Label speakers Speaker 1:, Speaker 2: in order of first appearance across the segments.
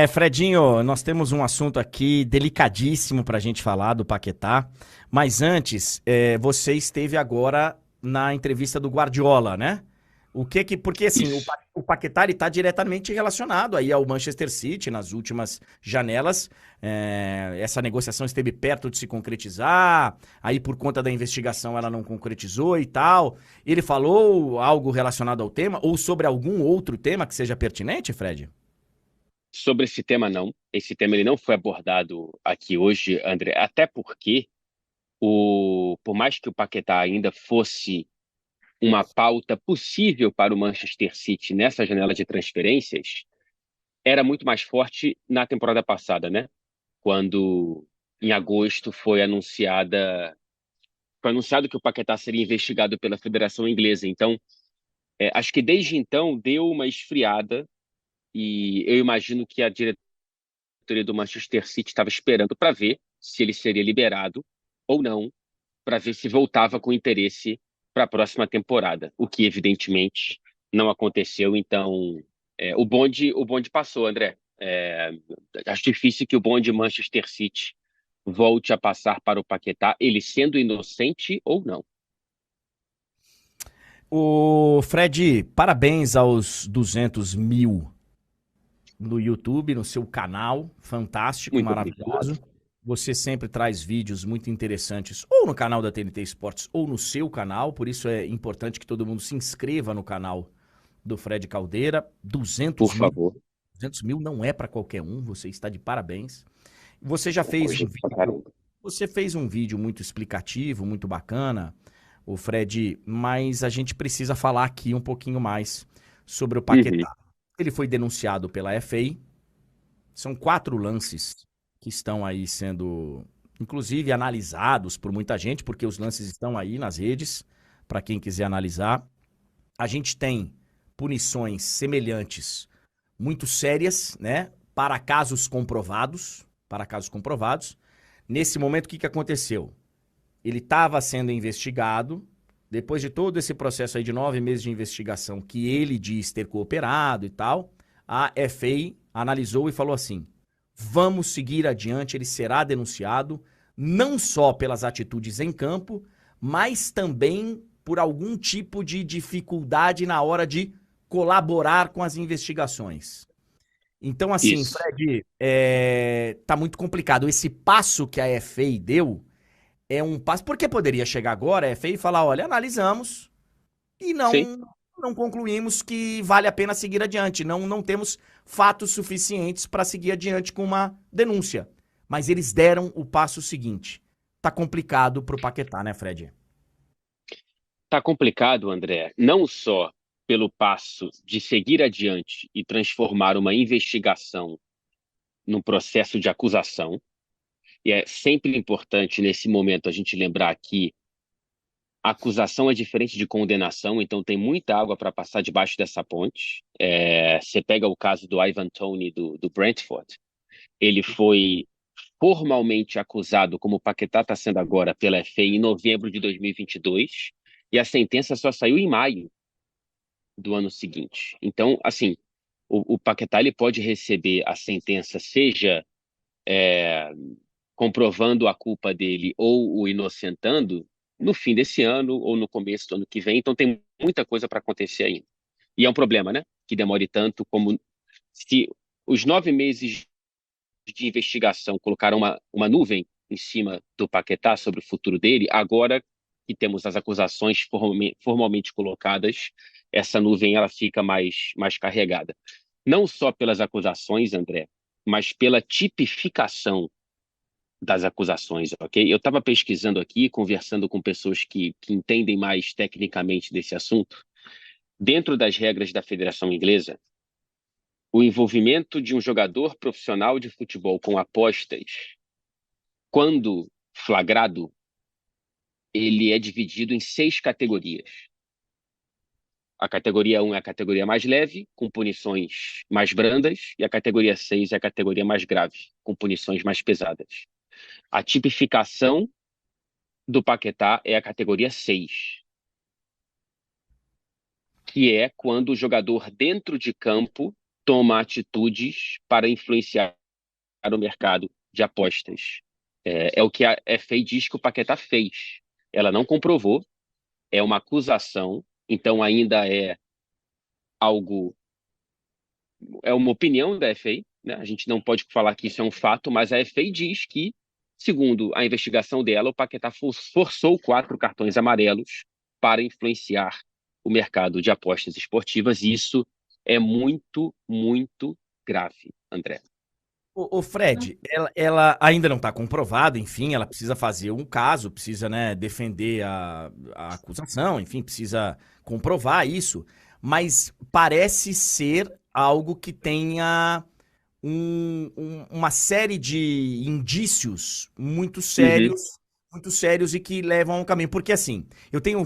Speaker 1: Fredinho, nós temos um assunto aqui delicadíssimo para a gente falar do Paquetá, mas antes, você esteve agora na entrevista do Guardiola, né? Porque assim,
Speaker 2: Isso.
Speaker 1: O Paquetá está diretamente relacionado aí ao Manchester City nas últimas janelas. Essa negociação esteve perto de se concretizar, aí por conta da investigação ela não concretizou e tal. Ele falou algo relacionado ao tema ou sobre algum outro tema que seja pertinente, Fred?
Speaker 2: Sobre esse tema, não. Esse tema ele não foi abordado aqui hoje, André, até porque por mais que o Paquetá ainda fosse uma pauta possível para o Manchester City nessa janela de transferências, era muito mais forte na temporada passada, né? Quando em agosto foi anunciado que o Paquetá seria investigado pela Federação Inglesa. Então, acho que desde então deu uma esfriada e eu imagino que a diretoria do Manchester City estava esperando para ver se ele seria liberado ou não, para ver se voltava com interesse para a próxima temporada, o que evidentemente não aconteceu. Então, o bonde passou, André. Acho difícil que o bonde Manchester City volte a passar para o Paquetá, ele sendo inocente ou não.
Speaker 1: O Fred, parabéns aos 200 mil no YouTube, no seu canal, fantástico,
Speaker 2: Muito
Speaker 1: maravilhoso.
Speaker 2: obrigado.
Speaker 1: Você sempre traz vídeos muito interessantes, ou no canal da TNT Esportes, ou no seu canal, por isso é importante que todo mundo se inscreva no canal do Fred Caldeira.
Speaker 2: Por
Speaker 1: 200 mil,
Speaker 2: favor.
Speaker 1: 200 mil não é para qualquer um, você está de parabéns. Você já
Speaker 2: É
Speaker 1: fez um
Speaker 2: coisa pra
Speaker 1: vídeo,
Speaker 2: caramba.
Speaker 1: você fez um vídeo muito explicativo, muito bacana, o Fred, mas a gente precisa falar aqui um pouquinho mais sobre o
Speaker 2: Uhum.
Speaker 1: Paquetá. Ele foi denunciado pela FA, são 4 lances que estão aí sendo, inclusive, analisados por muita gente, porque os lances estão aí nas redes, para quem quiser analisar. A gente tem punições semelhantes, muito sérias, né? Para casos comprovados. Para casos comprovados. Nesse momento, o que aconteceu? Ele estava sendo investigado. Depois de todo esse processo aí de 9 meses de investigação, que ele diz ter cooperado e tal, a FA analisou e falou assim: vamos seguir adiante, ele será denunciado, não só pelas atitudes em campo, mas também por algum tipo de dificuldade na hora de colaborar com as investigações. Então, assim,
Speaker 2: Isso.
Speaker 1: Fred, tá muito complicado. Esse passo que a FA deu é um passo. Porque poderia chegar agora, a FA, e falar: olha, analisamos e
Speaker 2: Sim.
Speaker 1: não concluímos que vale a pena seguir adiante. Não temos fatos suficientes para seguir adiante com uma denúncia. Mas eles deram o passo seguinte. Tá complicado pro Paquetá, né, Fred?
Speaker 2: Tá complicado, André, não só pelo passo de seguir adiante e transformar uma investigação num processo de acusação, e é sempre importante nesse momento a gente lembrar que a acusação é diferente de condenação, então tem muita água para passar debaixo dessa ponte. Você pega o caso do Ivan Toney do Brentford, ele foi formalmente acusado, como o Paquetá está sendo agora, pela FA em novembro de 2022, e a sentença só saiu em maio do ano seguinte. Então, assim, o Paquetá ele pode receber a sentença, seja é, comprovando a culpa dele ou o inocentando, no fim desse ano ou no começo do ano que vem. Então, tem muita coisa para acontecer ainda. E é um problema, né? Que demore tanto como se os 9 meses de investigação colocaram uma nuvem em cima do Paquetá sobre o futuro dele, agora que temos as acusações formalmente colocadas, essa nuvem ela fica mais carregada. Não só pelas acusações, André, mas pela tipificação das acusações, ok? Eu estava pesquisando aqui, conversando com pessoas que entendem mais tecnicamente desse assunto. Dentro das regras da Federação Inglesa, o envolvimento de um jogador profissional de futebol com apostas, quando flagrado, ele é dividido em 6 categorias. A categoria 1 é a categoria mais leve, com punições mais brandas, e a categoria 6 é a categoria mais grave, com punições mais pesadas. A tipificação do Paquetá é a categoria 6, que é quando o jogador dentro de campo toma atitudes para influenciar o mercado de apostas. É o que a FA diz que o Paquetá fez. Ela não comprovou, é uma acusação, então ainda é algo, é uma opinião da FA, né? A gente não pode falar que isso é um fato, mas a FA diz que, segundo a investigação dela, o Paquetá forçou 4 cartões amarelos para influenciar o mercado de apostas esportivas, e isso é muito, muito grave, André.
Speaker 1: O Fred, ela ainda não está comprovado, enfim, ela precisa fazer um caso, precisa, né, defender a acusação, enfim, precisa comprovar isso, mas parece ser algo que tenha uma série de indícios
Speaker 2: Uhum,
Speaker 1: muito sérios e que levam a um caminho. Porque assim, eu tenho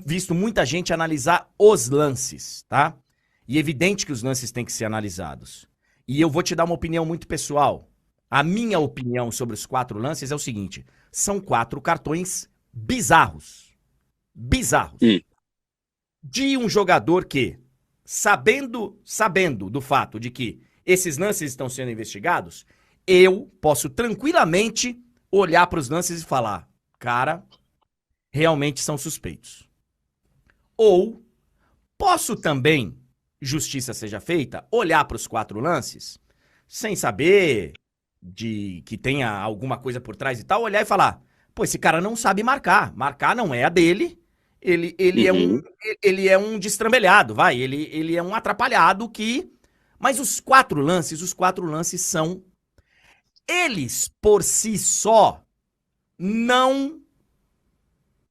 Speaker 1: visto muita gente analisar os lances, tá? E é evidente que os lances têm que ser analisados. E eu vou te dar uma opinião muito pessoal. A minha opinião sobre os 4 lances é o seguinte: são 4 cartões bizarros.
Speaker 2: hum,
Speaker 1: Bizarros. De um jogador que, sabendo do fato de que esses lances estão sendo investigados, eu posso tranquilamente olhar para os lances e falar, cara, realmente são suspeitos. Ou posso também, justiça seja feita, olhar para os 4 lances sem saber de que tenha alguma coisa por trás e tal, olhar e falar, pô, esse cara não sabe marcar, marcar não é a dele, ele é um
Speaker 2: uhum.
Speaker 1: ele é um destrambelhado, vai, ele é um atrapalhado que, mas os quatro lances são, eles por si só não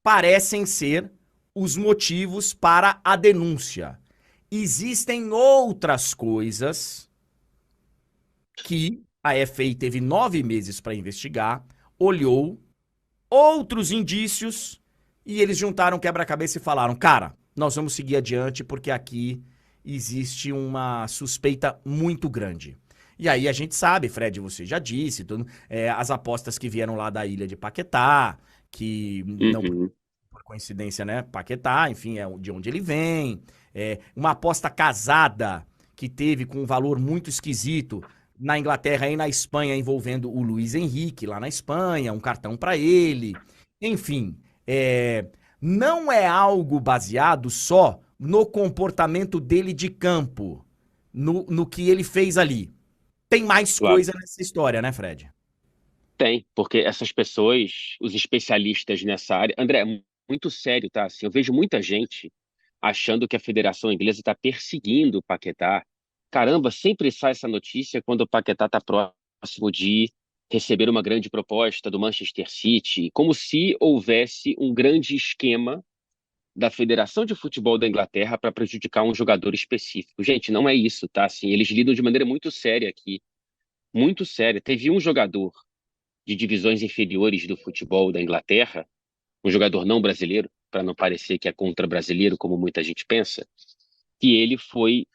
Speaker 1: parecem ser os motivos para a denúncia. Existem outras coisas que a FA teve 9 meses para investigar, olhou outros indícios e eles juntaram quebra-cabeça e falaram: cara, nós vamos seguir adiante porque aqui existe uma suspeita muito grande. E aí a gente sabe, Fred, você já disse, as apostas que vieram lá da ilha de Paquetá, que não
Speaker 2: Uhum.
Speaker 1: por coincidência, né? Paquetá, enfim, é de onde ele vem. Uma aposta casada que teve com um valor muito esquisito na Inglaterra e na Espanha envolvendo o Luiz Henrique lá na Espanha, um cartão para ele. Enfim, não é algo baseado só no comportamento dele de campo, no que ele fez ali. Tem mais
Speaker 2: Claro.
Speaker 1: coisa nessa história, né, Fred?
Speaker 2: Tem, porque essas pessoas, os especialistas nessa área, André, é muito sério, tá? Assim, eu vejo muita gente achando que a Federação Inglesa está perseguindo o Paquetá. Caramba, sempre sai essa notícia quando o Paquetá está próximo de receber uma grande proposta do Manchester City, como se houvesse um grande esquema da Federação de Futebol da Inglaterra para prejudicar um jogador específico. Gente, não é isso, tá? Assim, eles lidam de maneira muito séria aqui, muito séria. Teve um jogador de divisões inferiores do futebol da Inglaterra, um jogador não brasileiro, para não parecer que é contra brasileiro, como muita gente pensa, que ele foi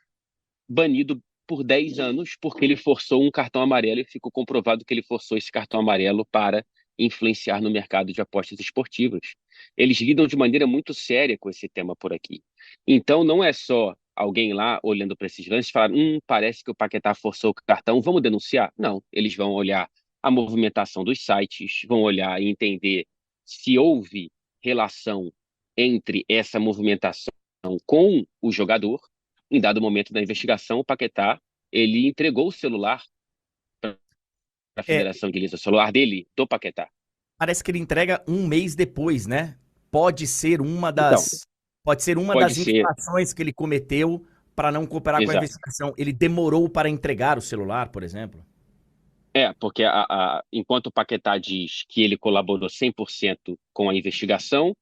Speaker 2: banido por 10 anos porque ele forçou um cartão amarelo e ficou comprovado que ele forçou esse cartão amarelo para influenciar no mercado de apostas esportivas. Eles lidam de maneira muito séria com esse tema por aqui. Então, não é só alguém lá olhando para esses lances e falar, parece que o Paquetá forçou o cartão, vamos denunciar? Não, eles vão olhar a movimentação dos sites, vão olhar e entender se houve relação entre essa movimentação com o jogador. Em dado momento da investigação, o Paquetá ele entregou o celular para a
Speaker 1: É,
Speaker 2: Federação Inglesa, o celular dele, do Paquetá.
Speaker 1: parece que ele entrega um mês depois, né? Pode ser uma
Speaker 2: Então,
Speaker 1: das, pode ser uma
Speaker 2: pode
Speaker 1: das
Speaker 2: ser,
Speaker 1: infrações que ele cometeu para não cooperar com a
Speaker 2: exato.
Speaker 1: investigação. Ele demorou para entregar o celular, por exemplo.
Speaker 2: Porque enquanto o Paquetá diz que ele colaborou 100% com a investigação,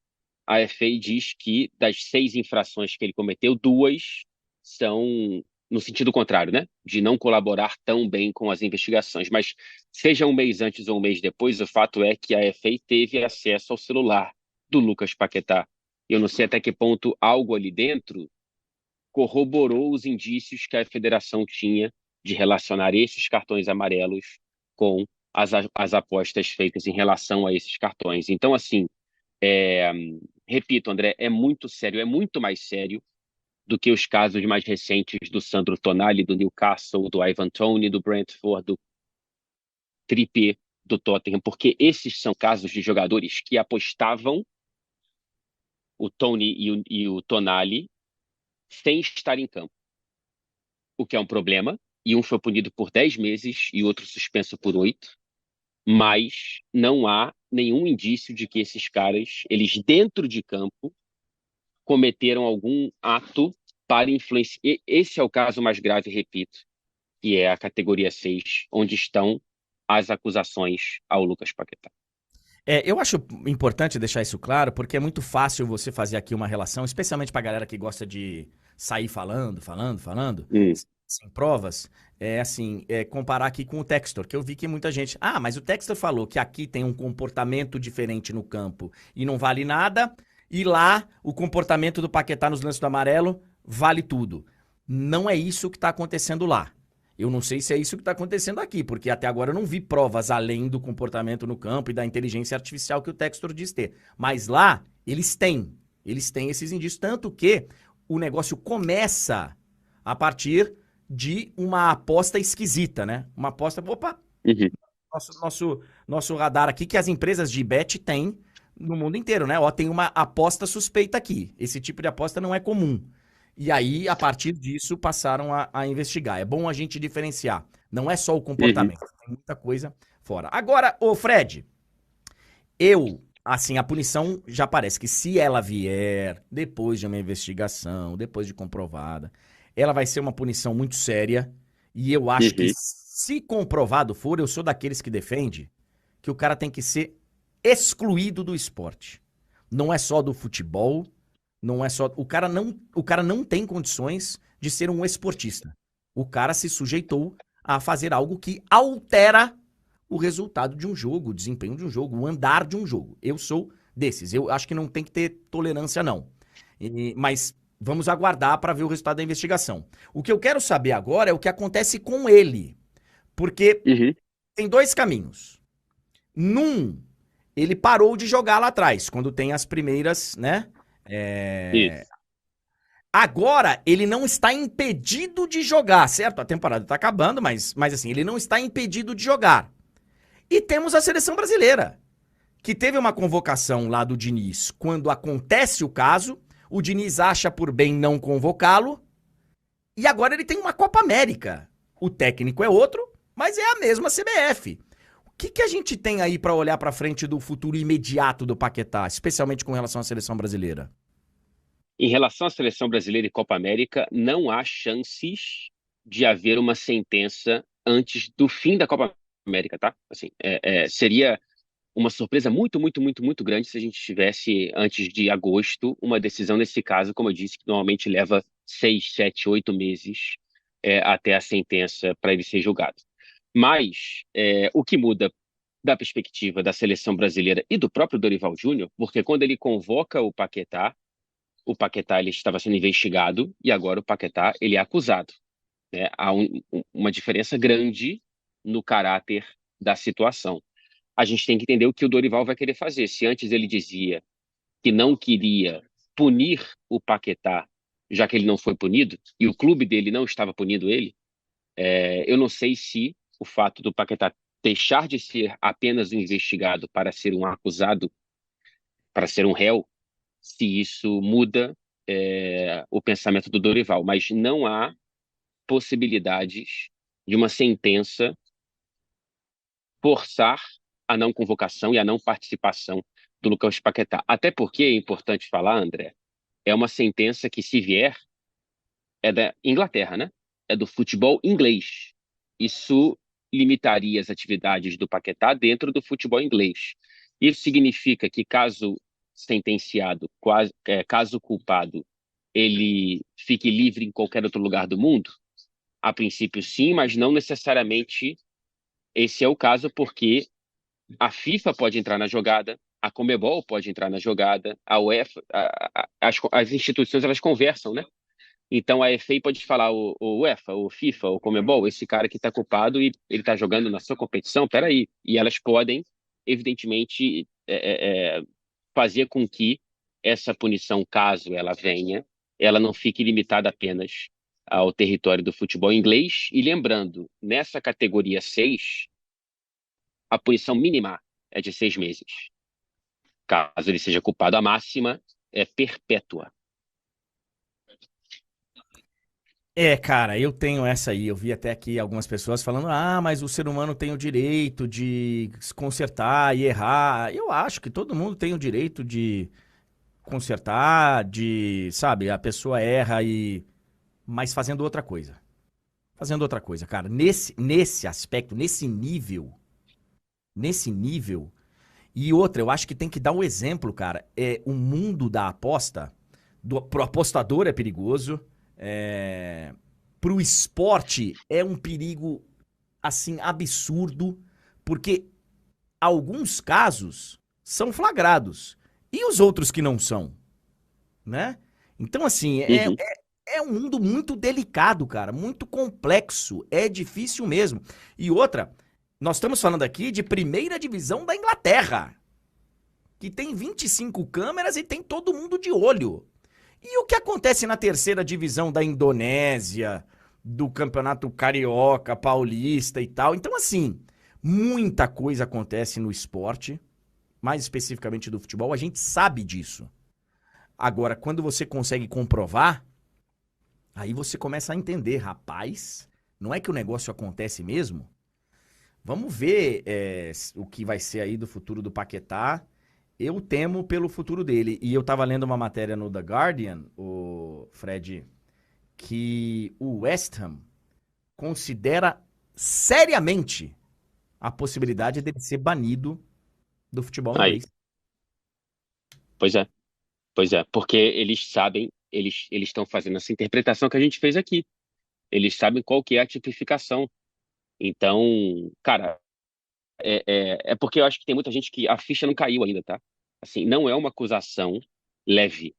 Speaker 2: a FA diz que das 6 infrações que ele cometeu, 2 são no sentido contrário, né? De não colaborar tão bem com as investigações. Mas seja um mês antes ou um mês depois, o fato é que a FA teve acesso ao celular do Lucas Paquetá. Eu não sei até que ponto algo ali dentro corroborou os indícios que a federação tinha de relacionar esses cartões amarelos com as apostas feitas em relação a esses cartões. Então, assim, é, repito, André, é muito sério, é muito mais sério do que os casos mais recentes do Sandro Tonali, do Newcastle, do Ivan Toney, do Brentford, do Trippier, do Tottenham, porque esses são casos de jogadores que apostavam o Toney e o Tonali sem estar em campo, o que é um problema, e um foi punido por 10 meses e outro suspenso por 8, mas não há nenhum indício de que esses caras, eles dentro de campo, cometeram algum ato para influenciar. Esse é o caso mais grave, repito, que é a categoria 6, onde estão as acusações ao Lucas Paquetá.
Speaker 1: Eu acho importante deixar isso claro, porque é muito fácil você fazer aqui uma relação, especialmente pra galera que gosta de sair falando, sem provas, comparar aqui com o Textor, que eu vi que muita gente, mas o Textor falou que aqui tem um comportamento diferente no campo e não vale nada, e lá o comportamento do Paquetá nos lances do amarelo vale tudo. Não é isso que tá acontecendo lá. Eu não sei se é isso que está acontecendo aqui, porque até agora eu não vi provas além do comportamento no campo e da inteligência artificial que o Textor diz ter. Mas lá, eles têm esses indícios, tanto que o negócio começa a partir de uma aposta esquisita, né? Uma aposta,
Speaker 2: Uhum.
Speaker 1: nosso radar aqui que as empresas de bet têm no mundo inteiro, né? Ó, tem uma aposta suspeita aqui. Esse tipo de aposta não é comum. E aí, a partir disso, passaram a investigar. É bom a gente diferenciar. Não é só o
Speaker 2: Uhum.
Speaker 1: comportamento, tem muita coisa fora. Agora, ô Fred, a punição já parece que se ela vier depois de uma investigação, depois de comprovada, ela vai ser uma punição muito séria. E eu acho que,
Speaker 2: Uhum.
Speaker 1: se comprovado for, eu sou daqueles que defende que o cara tem que ser excluído do esporte. Não é só do futebol, não é só. O cara não tem condições de ser um esportista. O cara se sujeitou a fazer algo que altera o resultado de um jogo, o desempenho de um jogo, o andar de um jogo. Eu sou desses. Eu acho que não tem que ter tolerância, não. Mas vamos aguardar para ver o resultado da investigação. O que eu quero saber agora é o que acontece com ele. Porque
Speaker 2: Uhum.
Speaker 1: tem dois caminhos. Ele parou de jogar lá atrás, quando tem as primeiras, né? É,
Speaker 2: Isso.
Speaker 1: Agora, ele não está impedido de jogar, certo? A temporada está acabando, mas assim, ele não está impedido de jogar. E temos a seleção brasileira, que teve uma convocação lá do Diniz. Quando acontece o caso, o Diniz acha por bem não convocá-lo, e agora ele tem uma Copa América. O técnico é outro, mas é a mesma CBF. O que a gente tem aí para olhar para frente do futuro imediato do Paquetá, especialmente com relação à seleção brasileira?
Speaker 2: Em relação à seleção brasileira e Copa América, não há chances de haver uma sentença antes do fim da Copa América, tá? Assim, seria uma surpresa muito, muito, muito, muito grande se a gente tivesse, antes de agosto, uma decisão nesse caso, como eu disse, que normalmente leva 6, 7, 8 meses até a sentença para ele ser julgado. Mas o que muda da perspectiva da seleção brasileira e do próprio Dorival Júnior, porque quando ele convoca o Paquetá ele estava sendo investigado e agora o Paquetá ele é acusado, né? Há uma diferença grande no caráter da situação. A gente tem que entender o que o Dorival vai querer fazer. Se antes ele dizia que não queria punir o Paquetá, já que ele não foi punido, e o clube dele não estava punindo ele, eu não sei se o fato do Paquetá deixar de ser apenas um investigado para ser um acusado, para ser um réu, se isso muda o pensamento do Dorival. Mas não há possibilidades de uma sentença forçar a não convocação e a não participação do Lucas Paquetá. Até porque, é importante falar, André, é uma sentença que, se vier, é da Inglaterra, né? É do futebol inglês. Isso limitaria as atividades do Paquetá dentro do futebol inglês. Isso significa que, caso sentenciado, caso culpado, ele fique livre em qualquer outro lugar do mundo? A princípio, sim, mas não necessariamente esse é o caso, porque a FIFA pode entrar na jogada, a Conmebol pode entrar na jogada, a UEFA, as instituições elas conversam, né? Então a FA pode falar o UEFA, o FIFA, o Conmebol, esse cara que está culpado e ele está jogando na sua competição, peraí. E elas podem, evidentemente, fazer com que essa punição, caso ela venha, ela não fique limitada apenas ao território do futebol inglês. E lembrando, nessa categoria 6, a punição mínima é de 6 meses. Caso ele seja culpado, a máxima é perpétua.
Speaker 1: Cara, eu tenho essa aí. Eu vi até aqui algumas pessoas falando: ah, mas o ser humano tem o direito de se consertar e errar. Eu acho que todo mundo tem o direito de consertar, sabe, a pessoa erra e. Mas fazendo outra coisa. Fazendo outra coisa, cara. Nesse aspecto, nesse nível. E outra, eu acho que tem que dar um exemplo, cara. O mundo da aposta, pro apostador é perigoso. Pro esporte é um perigo, assim, absurdo, porque alguns casos são flagrados e os outros que não são, né? Então, assim,
Speaker 2: Uhum.
Speaker 1: é um mundo muito delicado, cara, muito complexo, é difícil mesmo. E outra, nós estamos falando aqui de primeira divisão da Inglaterra, que tem 25 câmeras e tem todo mundo de olho. E o que acontece na terceira divisão da Indonésia, do Campeonato Carioca, Paulista e tal? Então, assim, muita coisa acontece no esporte, mais especificamente do futebol, a gente sabe disso. Agora, quando você consegue comprovar, aí você começa a entender, rapaz, não é que o negócio acontece mesmo? Vamos ver o que vai ser aí do futuro do Paquetá. Eu temo pelo futuro dele. E eu tava lendo uma matéria no The Guardian, o Fred, que o West Ham considera seriamente a possibilidade dele ser banido do futebol
Speaker 2: Aí,
Speaker 1: inglês.
Speaker 2: pois é, pois é, porque eles sabem, eles estão fazendo essa interpretação que a gente fez aqui. Eles sabem qual que é a tipificação. Então, cara, é porque eu acho que tem muita gente que a ficha não caiu ainda, tá? Assim, não é uma acusação leve.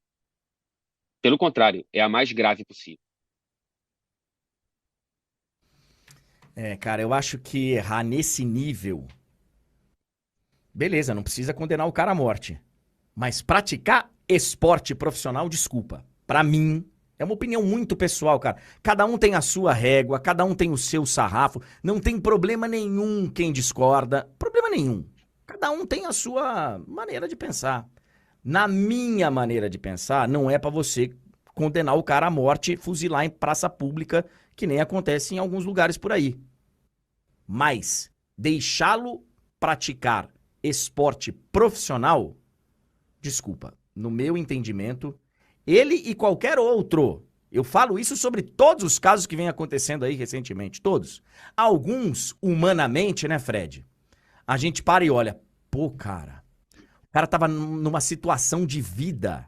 Speaker 2: Pelo contrário, é a mais grave possível.
Speaker 1: Cara, eu acho que errar nesse nível, beleza, não precisa condenar o cara à morte. Mas praticar esporte profissional, desculpa. Pra mim, é uma opinião muito pessoal, cara. Cada um tem a sua régua, cada um tem o seu sarrafo. Não tem problema nenhum quem discorda. Problema nenhum. Cada um tem a sua maneira de pensar. Na minha maneira de pensar, não é pra você condenar o cara à morte, fuzilar em praça pública, que nem acontece em alguns lugares por aí. Mas deixá-lo praticar esporte profissional, desculpa, no meu entendimento, ele e qualquer outro. Eu falo isso sobre todos os casos que vêm acontecendo aí recentemente, todos. Alguns, humanamente, né, Fred? A gente para e olha, pô, cara, o cara tava numa situação de vida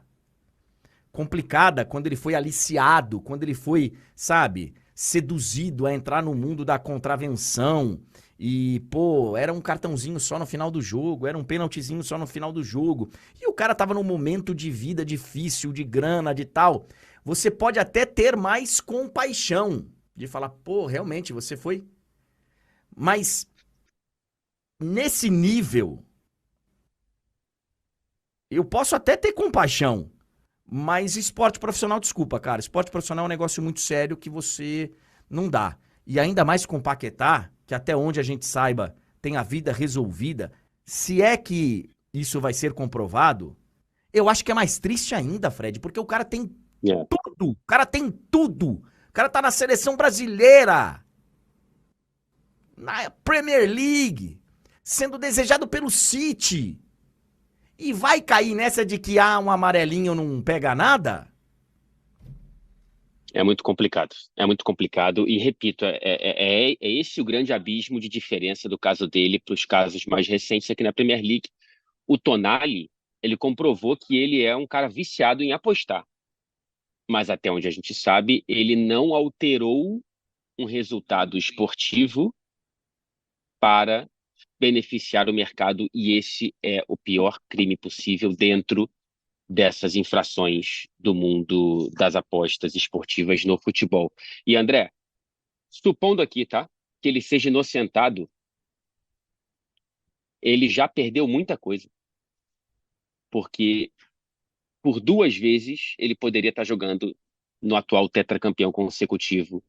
Speaker 1: complicada quando ele foi aliciado, quando ele foi, sabe, seduzido a entrar no mundo da contravenção. E, pô, era um cartãozinho só no final do jogo, era um pênaltizinho só no final do jogo. E o cara tava num momento de vida difícil, de grana, de tal. Você pode até ter mais compaixão, de falar, pô, realmente você foi. Mas nesse nível, eu posso até ter compaixão. Mas esporte profissional, desculpa, cara. Esporte profissional é um negócio muito sério que você não dá. E ainda mais com Paquetá, que até onde a gente saiba tem a vida resolvida. Se é que isso vai ser comprovado, eu acho que é mais triste ainda, Fred, porque o cara tem
Speaker 2: É,
Speaker 1: tudo. O cara tem tudo. O cara tá na seleção brasileira, na Premier League, sendo desejado pelo City. E vai cair nessa de que um amarelinho não pega nada?
Speaker 2: é muito complicado. É muito complicado. E, repito, é esse o grande abismo de diferença do caso dele para os casos mais recentes aqui na Premier League. O Tonali, ele comprovou que ele é um cara viciado em apostar. Mas até onde a gente sabe, ele não alterou um resultado esportivo para beneficiar o mercado, e esse é o pior crime possível dentro dessas infrações do mundo das apostas esportivas no futebol. E André, supondo aqui, tá, que ele seja inocentado, ele já perdeu muita coisa, porque por 2 vezes ele poderia estar jogando no atual tetracampeão consecutivo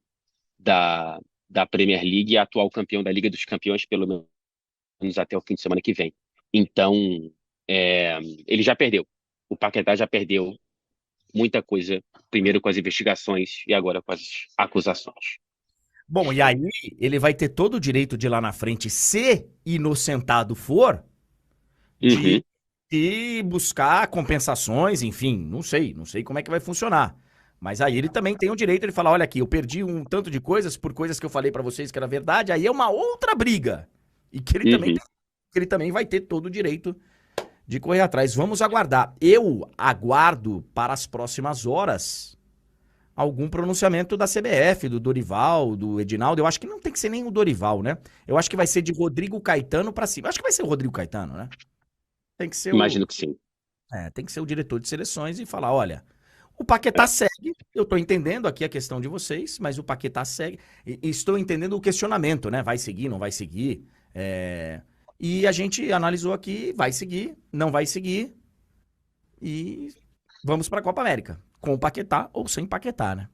Speaker 2: da, da Premier League e atual campeão da Liga dos Campeões, pelo menos até o fim de semana que vem. Então, ele já perdeu. O Paquetá já perdeu muita coisa, primeiro com as investigações e agora com as acusações.
Speaker 1: Bom, e aí ele vai ter todo o direito de lá na frente, se inocentado for,
Speaker 2: Uhum.
Speaker 1: de buscar compensações, enfim, não sei como é que vai funcionar. Mas aí ele também tem o direito de falar, olha aqui, eu perdi um tanto de coisas por coisas que eu falei pra vocês que era verdade, aí é uma outra briga. E que ele também
Speaker 2: Uhum.
Speaker 1: tem, que ele também vai ter todo o direito de correr atrás. Vamos aguardar. Eu aguardo para as próximas horas algum pronunciamento da CBF, do Dorival, do Edinaldo. Eu acho que não tem que ser nem o Dorival, né? Eu acho que vai ser de Rodrigo Caetano pra cima. Eu acho que vai ser o Rodrigo Caetano, né? Tem que ser
Speaker 2: Imagino que sim.
Speaker 1: tem que ser o diretor de seleções e falar, olha, o Paquetá segue, eu estou entendendo aqui a questão de vocês, mas o Paquetá segue, e estou entendendo o questionamento, né? Vai seguir, não vai seguir? E a gente analisou aqui, vai seguir, não vai seguir, e vamos para a Copa América, com o Paquetá ou sem Paquetá, né?